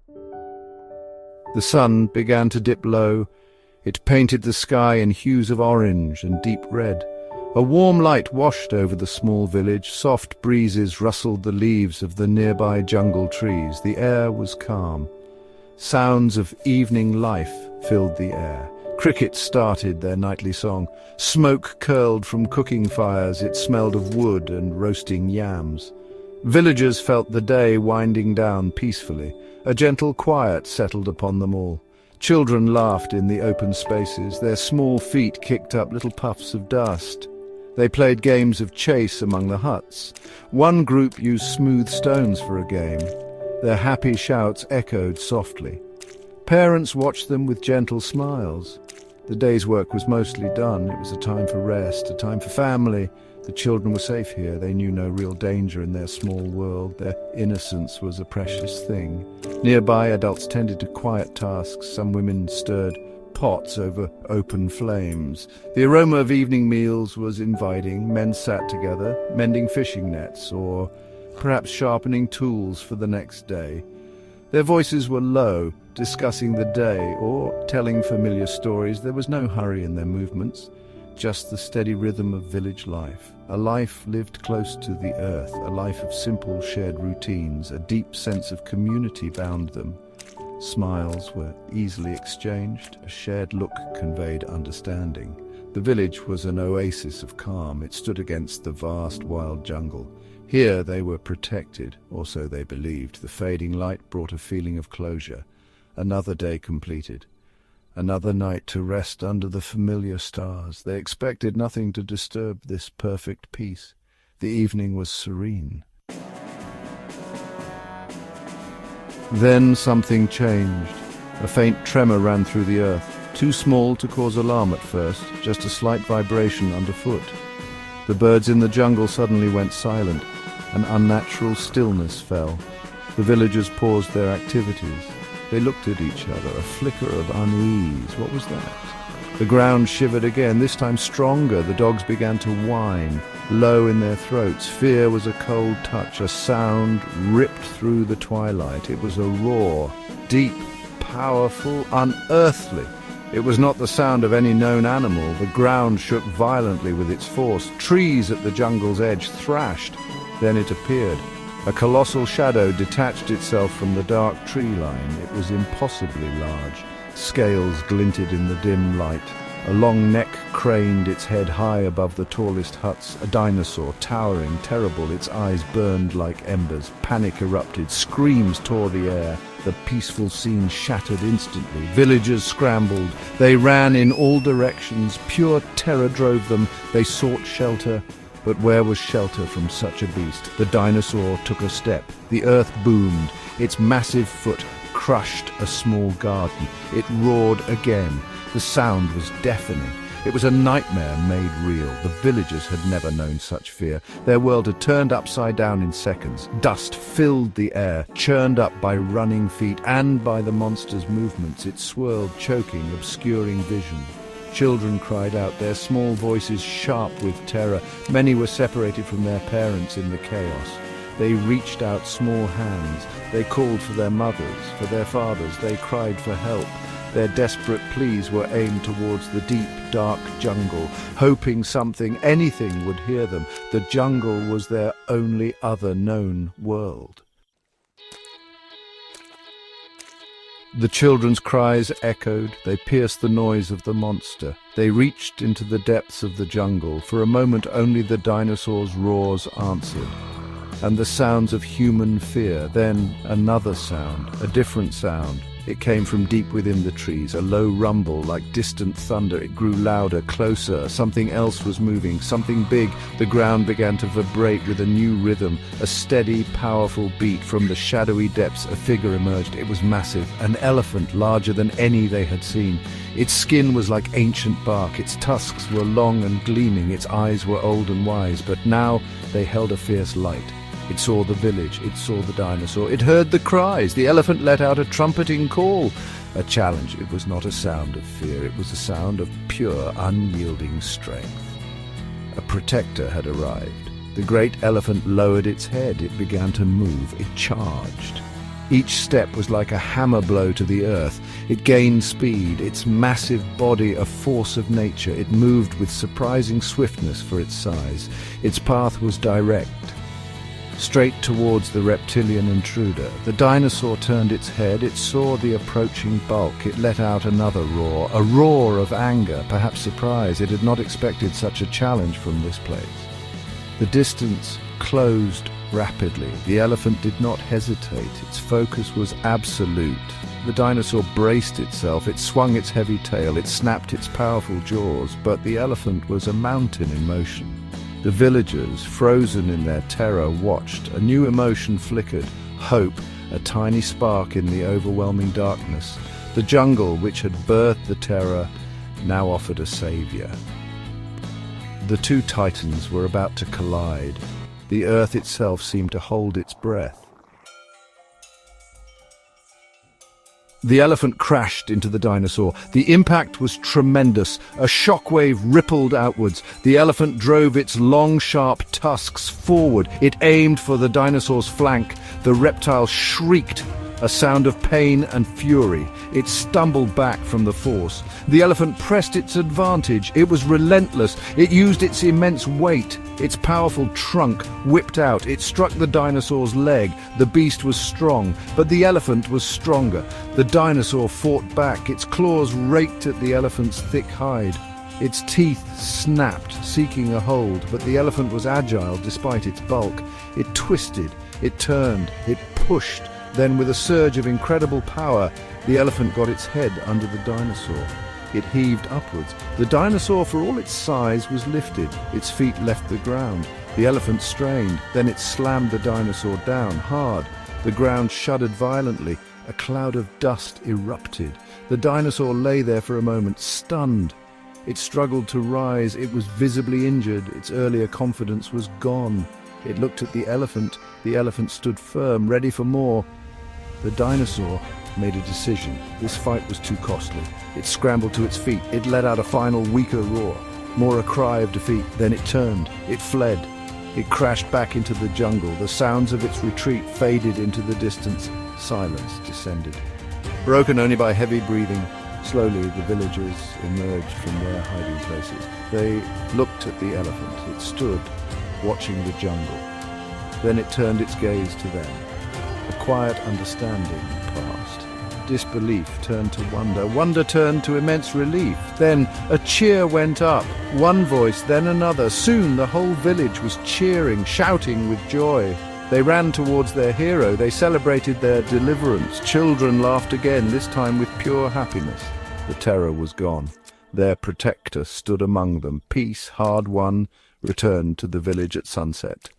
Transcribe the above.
The sun began to dip low. It painted the sky in hues of orange and deep red. A warm light washed over the small village. Soft breezes rustled the leaves of the nearby jungle trees. The air was calm. Sounds of evening life filled the air. Crickets started their nightly song. Smoke curled from cooking fires. It smelled of wood and roasting yams. Villagers felt the day winding down peacefully. A gentle quiet settled upon them all. Children laughed in the open spaces. Their small feet kicked up little puffs of dust. They played games of chase among the huts. One group used smooth stones for a game. Their happy shouts echoed softly. Parents watched them with gentle smiles. The day's work was mostly done. It was a time for rest, a time for family. The children were safe here. They knew no real danger in their small world. Their innocence was a precious thing. Nearby, adults tended to quiet tasks. Some women stirred pots over open flames. The aroma of evening meals was inviting. Men sat together, mending fishing nets, or perhaps sharpening tools for the next day. Their voices were low, discussing the day or telling familiar stories. There was no hurry in their movements, just the steady rhythm of village life. A life lived close to the earth, a life of simple shared routines. A deep sense of community bound them. Smiles were easily exchanged. A shared look conveyed understanding. The village was an oasis of calm. It stood against the vast wild jungle. Here they were protected, or so they believed. The fading light brought a feeling of closure. Another day completed. Another night to rest under the familiar stars. They expected nothing to disturb this perfect peace. The evening was serene. Then something changed. A faint tremor ran through the earth, too small to cause alarm at first, just a slight vibration underfoot. The birds in the jungle suddenly went silent. An unnatural stillness fell. The villagers paused their activities. They looked at each other, a flicker of unease. What was that? The ground shivered again, this time stronger. The dogs began to whine, low in their throats. Fear was a cold touch. A sound ripped through the twilight. It was a roar, deep, powerful, unearthly. It was not the sound of any known animal. The ground shook violently with its force. Trees at the jungle's edge thrashed. Then it appeared. A colossal shadow detached itself from the dark tree line. It was impossibly large. Scales glinted in the dim light. A long neck craned its head high above the tallest huts. A dinosaur, towering, terrible. Its eyes burned like embers. Panic erupted. Screams tore the air. The peaceful scene shattered instantly. Villagers scrambled. They ran in all directions. Pure terror drove them. They sought shelter. But where was shelter from such a beast? The dinosaur took a step. The earth boomed. Its massive foot crushed a small garden. It roared again. The sound was deafening. It was a nightmare made real. The villagers had never known such fear. Their world had turned upside down in seconds. Dust filled the air, churned up by running feet and by the monster's movements. It swirled, choking, obscuring vision. Children cried out, their small voices sharp with terror. Many were separated from their parents in the chaos. They reached out small hands. They called for their mothers, for their fathers. They cried for help. Their desperate pleas were aimed towards the deep, dark jungle, hoping something, anything would hear them. The jungle was their only other known world. The children's cries echoed. They pierced the noise of the monster. They reached into the depths of the jungle. For a moment only the dinosaur's roars answered, and the sounds of human fear. Then another sound, a different sound. It came from deep within the trees, a low rumble like distant thunder. It grew louder, closer. Something else was moving, something big. The ground began to vibrate with a new rhythm, a steady, powerful beat. From the shadowy depths, a figure emerged. It was massive, an elephant larger than any they had seen. Its skin was like ancient bark. Its tusks were long and gleaming. Its eyes were old and wise, but now they held a fierce light. It saw the village, it saw the dinosaur, it heard the cries. The elephant let out a trumpeting call. A challenge. It was not a sound of fear, it was a sound of pure, unyielding strength. A protector had arrived. The great elephant lowered its head. It began to move. It charged. Each step was like a hammer blow to the earth. It gained speed, its massive body a force of nature. It moved with surprising swiftness for its size. Its path was direct, straight towards the reptilian intruder. The dinosaur turned its head. It saw the approaching bulk. It let out another roar, a roar of anger, perhaps surprise. It had not expected such a challenge from this place. The distance closed rapidly. The elephant did not hesitate. Its focus was absolute. The dinosaur braced itself. It swung its heavy tail. It snapped its powerful jaws. But the elephant was a mountain in motion. The villagers, frozen in their terror, watched. A new emotion flickered. Hope, a tiny spark in the overwhelming darkness. The jungle, which had birthed the terror, now offered a savior. The two titans were about to collide. The earth itself seemed to hold its breath. The elephant crashed into the dinosaur. The impact was tremendous. A shockwave rippled outwards. The elephant drove its long, sharp tusks forward. It aimed for the dinosaur's flank. The reptile shrieked, a sound of pain and fury. It stumbled back from the force. The elephant pressed its advantage. It was relentless. It used its immense weight. Its powerful trunk whipped out. It struck the dinosaur's leg. The beast was strong, but the elephant was stronger. The dinosaur fought back. Its claws raked at the elephant's thick hide. Its teeth snapped, seeking a hold, but the elephant was agile despite its bulk. It twisted, it turned, it pushed. Then, with a surge of incredible power, the elephant got its head under the dinosaur. It heaved upwards. The dinosaur, for all its size, was lifted. Its feet left the ground. The elephant strained. Then it slammed the dinosaur down, hard. The ground shuddered violently. A cloud of dust erupted. The dinosaur lay there for a moment, stunned. It struggled to rise. It was visibly injured. Its earlier confidence was gone. It looked at the elephant. The elephant stood firm, ready for more. The dinosaur made a decision. This fight was too costly. It scrambled to its feet. It let out a final, weaker roar. More a cry of defeat. Then it turned. It fled. It crashed back into the jungle. The sounds of its retreat faded into the distance. Silence descended. Broken only by heavy breathing, slowly the villagers emerged from their hiding places. They looked at the elephant. It stood, watching the jungle. Then it turned its gaze to them. A quiet understanding passed. Disbelief turned to wonder. Wonder turned to immense relief. Then a cheer went up. One voice, then another. Soon the whole village was cheering, shouting with joy. They ran towards their hero. They celebrated their deliverance. Children laughed again, this time with pure happiness. The terror was gone. Their protector stood among them. Peace, hard won, returned to the village at sunset.